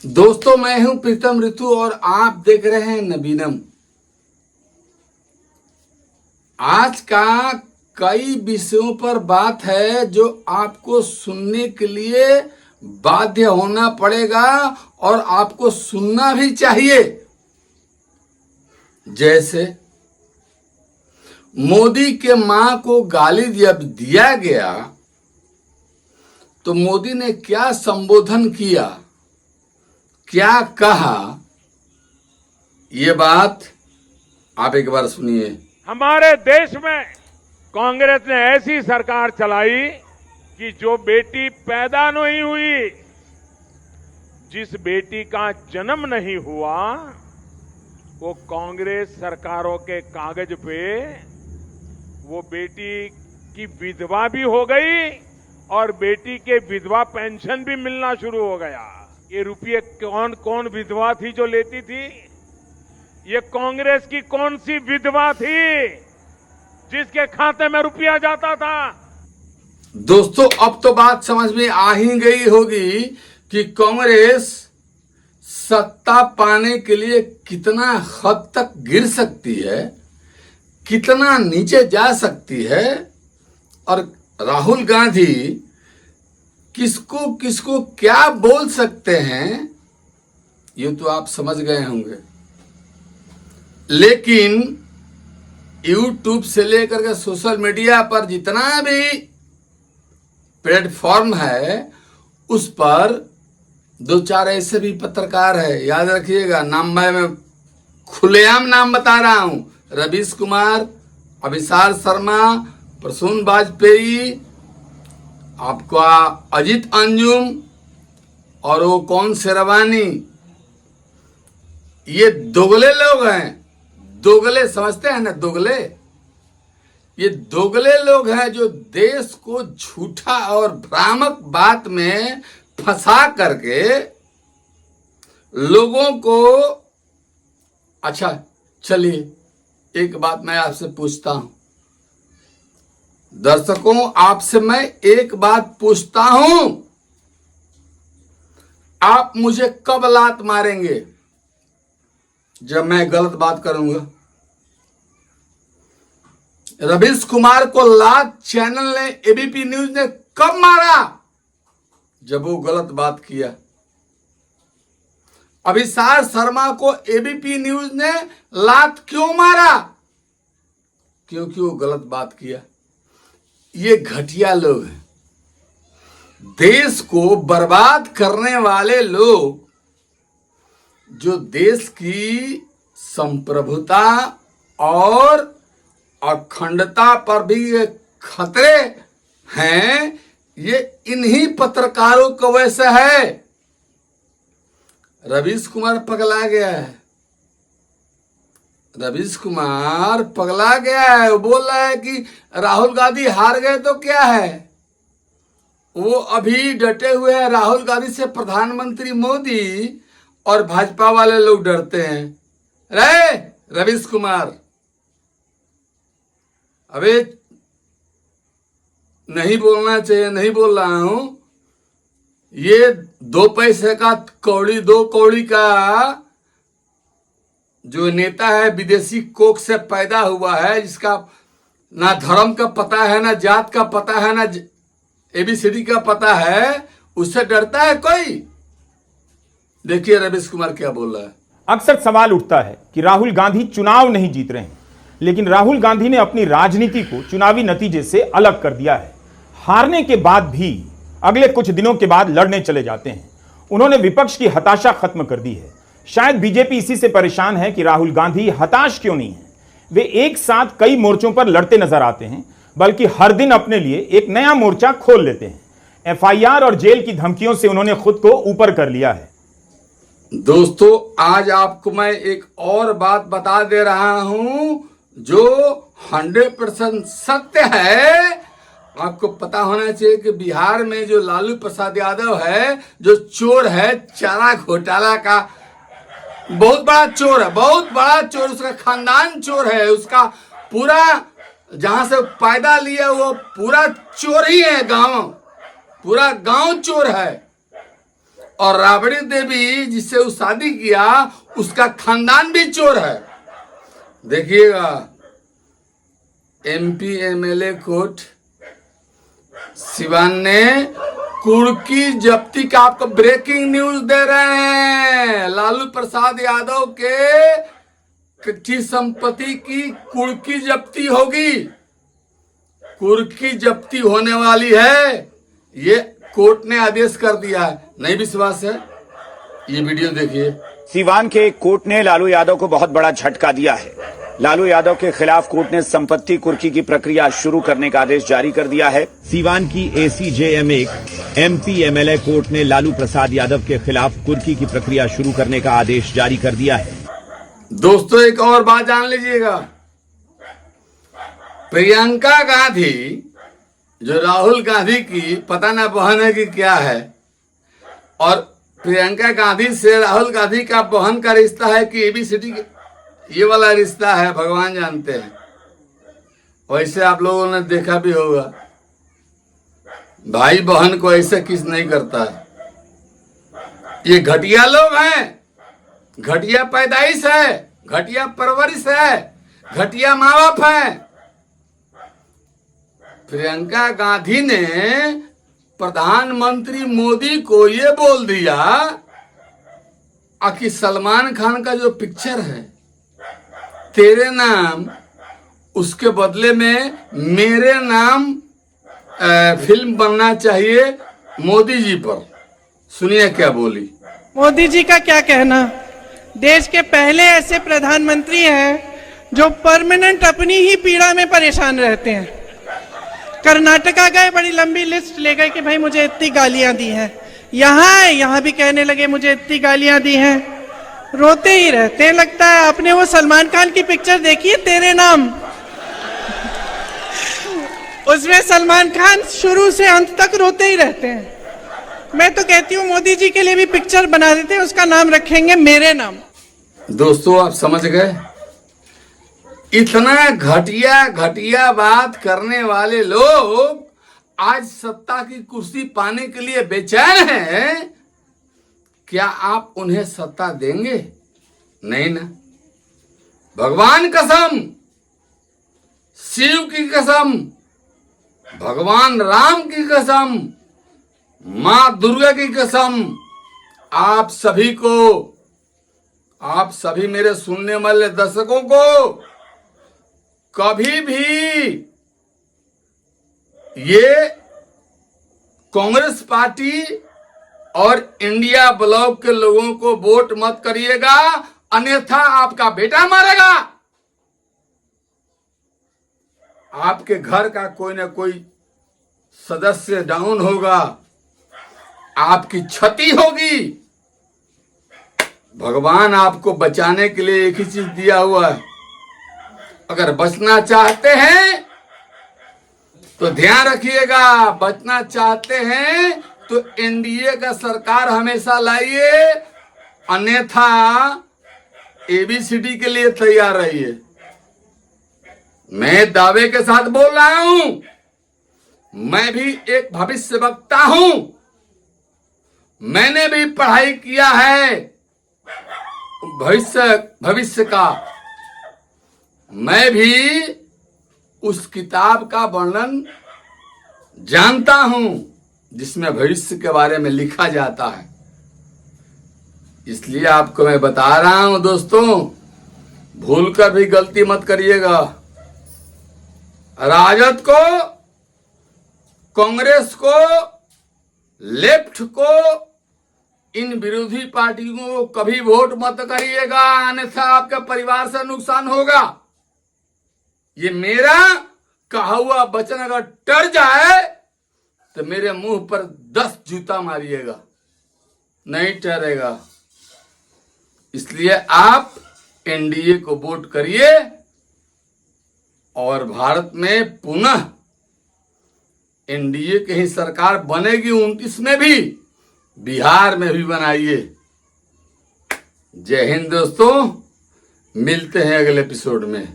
दोस्तों, मैं हूं प्रीतम ऋतु और आप देख रहे हैं नवीनम। आज का कई विषयों पर बात है जो आपको सुनने के लिए बाध्य होना पड़ेगा और आपको सुनना भी चाहिए। जैसे मोदी के मां को गाली जब दिया गया तो मोदी ने क्या संबोधन किया, क्या कहा, ये बात आप एक बार सुनिए। हमारे देश में कांग्रेस ने ऐसी सरकार चलाई कि जो बेटी पैदा नहीं हुई, जिस बेटी का जन्म नहीं हुआ, वो कांग्रेस सरकारों के कागज पे वो बेटी की विधवा भी हो गई और बेटी के विधवा पेंशन भी मिलना शुरू हो गया। ये रुपये कौन कौन विधवा थी जो लेती थी? ये कांग्रेस की कौन सी विधवा थी जिसके खाते में रुपया जाता था? दोस्तों, अब तो बात समझ में आ ही गई होगी कि कांग्रेस सत्ता पाने के लिए कितना हद तक गिर सकती है, कितना नीचे जा सकती है और राहुल गांधी किसको किसको क्या बोल सकते हैं, ये तो आप समझ गए होंगे। लेकिन YouTube से लेकर के सोशल मीडिया पर जितना भी प्लेटफॉर्म है, उस पर दो चार ऐसे भी पत्रकार है, याद रखिएगा, नाम मैं खुलेआम नाम बता रहा हूं। रवीश कुमार, अभिसार शर्मा, प्रसून वाजपेयी, आपका अजीत अंजुम और वो कौन शेरवानी, ये दोगले लोग हैं। दोगले समझते हैं ना, दोगले। ये दोगले लोग हैं जो देश को झूठा और भ्रामक बात में फंसा करके लोगों को। अच्छा चलिए, एक बात मैं आपसे पूछता हूं, दर्शकों, आपसे मैं एक बात पूछता हूं, आप मुझे कब लात मारेंगे? जब मैं गलत बात करूंगा। रवीश कुमार को लात चैनल ने, एबीपी न्यूज ने कब मारा? जब वो गलत बात किया। अभिसार शर्मा को एबीपी न्यूज ने लात क्यों मारा? क्योंकि वो गलत बात किया। ये घटिया लोग हैं, देश को बर्बाद करने वाले लोग, जो देश की संप्रभुता और अखंडता पर भी ये खतरे हैं, ये इन्हीं पत्रकारों की वजह से है। रवीश कुमार पगला गया है, रवीश कुमार पगला गया है। वो बोल रहा है कि राहुल गांधी हार गए तो क्या है, वो अभी डटे हुए हैं राहुल गांधी से। प्रधानमंत्री मोदी और भाजपा वाले लोग डरते हैं। रे रवीश कुमार, अबे नहीं बोलना चाहिए, नहीं बोल रहा हूं। ये 2 पैसे का कौड़ी, 2 कौड़ी का जो नेता है, विदेशी कोख से पैदा हुआ है, जिसका ना धर्म का पता है, ना जात का पता है, ना एबीसीडी का पता है, उससे डरता है कोई? देखिए रवीश कुमार क्या बोल रहा है। अक्सर सवाल उठता है कि राहुल गांधी चुनाव नहीं जीत रहे हैं, लेकिन राहुल गांधी ने अपनी राजनीति को चुनावी नतीजे से अलग कर दिया है। हारने के बाद भी अगले कुछ दिनों के बाद लड़ने चले जाते हैं। उन्होंने विपक्ष की हताशा खत्म कर दी है। शायद बीजेपी इसी से परेशान है कि राहुल गांधी हताश क्यों नहीं है। वे एक साथ कई मोर्चों पर लड़ते नजर आते हैं, बल्कि हर दिन अपने लिए एक नया मोर्चा खोल लेते हैं। एफआईआर और जेल की धमकियों से उन्होंने खुद को ऊपर कर लिया है। दोस्तों, आज आपको मैं एक और बात बता दे रहा हूं जो 100% सत्य है। आपको पता होना चाहिए कि बिहार में जो लालू प्रसाद यादव है, जो चोर है, चारा घोटाला का बहुत बड़ा चोर है, बहुत बड़ा चोर, उसका खानदान चोर है, उसका पूरा जहां से पैदा लिया वो पूरा चोर ही है, गांव पूरा गांव चोर है। और राबड़ी देवी जिससे वो शादी किया उसका खानदान भी चोर है। देखिएगा, MP MLA कोर्ट सिवान ने कुर्की जब्ती का आपको ब्रेकिंग न्यूज दे रहे हैं। लालू प्रसाद यादव के कच्ची संपत्ति की कुर्की जब्ती होगी, कुर्की जब्ती होने वाली है, ये कोर्ट ने आदेश कर दिया है। नहीं विश्वास है, ये वीडियो देखिए। सीवान के एक कोर्ट ने लालू यादव को बहुत बड़ा झटका दिया है। लालू यादव के खिलाफ कोर्ट ने संपत्ति कुर्की की प्रक्रिया शुरू करने का आदेश जारी कर दिया है। सीवान की ACJM MP MLA कोर्ट ने लालू प्रसाद यादव के खिलाफ कुर्की की प्रक्रिया शुरू करने का आदेश जारी कर दिया है। दोस्तों, एक और बात जान लीजिएगा, प्रियंका गांधी जो राहुल गांधी की पता ना बहन है कि क्या है, और प्रियंका गांधी से राहुल गांधी का बहन का रिश्ता है कि ABCD ये वाला रिश्ता है, भगवान जानते हैं। वैसे आप लोगों ने देखा भी होगा, भाई बहन को ऐसे किस नहीं करता है। ये घटिया लोग हैं, घटिया पैदाइश है, घटिया परवरिश है, घटिया माँ बाप है। प्रियंका गांधी ने प्रधानमंत्री मोदी को ये बोल दिया कि सलमान खान का जो पिक्चर है तेरे नाम, उसके बदले में मेरे नाम फिल्म बनना चाहिए मोदी जी पर। सुनिए क्या बोली। मोदी जी का क्या कहना, देश के पहले ऐसे प्रधानमंत्री हैं जो परमानेंट अपनी ही पीड़ा में परेशान रहते हैं। कर्नाटका गए, बड़ी लंबी लिस्ट ले गए कि भाई मुझे इतनी गालियां दी हैं, यहाँ भी कहने लगे मुझे इतनी गालियां दी हैं, रोते ही रहते हैं। लगता है आपने वो सलमान खान की पिक्चर देखी है तेरे नाम, उसमें सलमान खान शुरू से अंत तक रोते ही रहते हैं। मैं तो कहती हूँ मोदी जी के लिए भी पिक्चर बना देते हैं, उसका नाम रखेंगे मेरे नाम। दोस्तों, आप समझ गए, इतना घटिया घटिया बात करने वाले लोग आज सत्ता की कुर्सी पाने के लिए बेचैन हैं। क्या आप उन्हें सत्ता देंगे? नहीं ना। भगवान कसम, शिव की कसम, भगवान राम की कसम, मां दुर्गा की कसम, आप सभी को, आप सभी मेरे सुनने वाले दर्शकों को कभी भी ये कांग्रेस पार्टी और इंडिया ब्लॉक के लोगों को वोट मत करिएगा, अन्यथा आपका बेटा मरेगा। आपके घर का कोई ना कोई सदस्य डाउन होगा, आपकी क्षति होगी। भगवान आपको बचाने के लिए एक ही चीज दिया हुआ है, अगर बचना चाहते हैं तो ध्यान रखिएगा, बचना चाहते हैं तो NDA का सरकार हमेशा लाइए, अन्यथा ABCD के लिए तैयार रहिए। मैं दावे के साथ बोल रहा हूं, मैं भी एक भविष्य वक्ता हूं, मैंने भी पढ़ाई किया है भविष्य का। मैं भी उस किताब का वर्णन जानता हूं जिसमें भविष्य के बारे में लिखा जाता है। इसलिए आपको मैं बता रहा हूं दोस्तों, भूलकर भी गलती मत करिएगा। राजद को, कांग्रेस को, लेफ्ट को, इन विरोधी पार्टियों को कभी वोट मत करिएगा, अन्यथा आपके परिवार से नुकसान होगा। ये मेरा कहा हुआ वचन अगर टर जाए तो मेरे मुंह पर 10 जूता मारिएगा, नहीं टरेगा। इसलिए आप NDA को वोट करिए और भारत में पुनः NDA की ही सरकार बनेगी 29 में भी, बिहार में भी बनाइए। जय हिंद दोस्तों, मिलते हैं अगले एपिसोड में।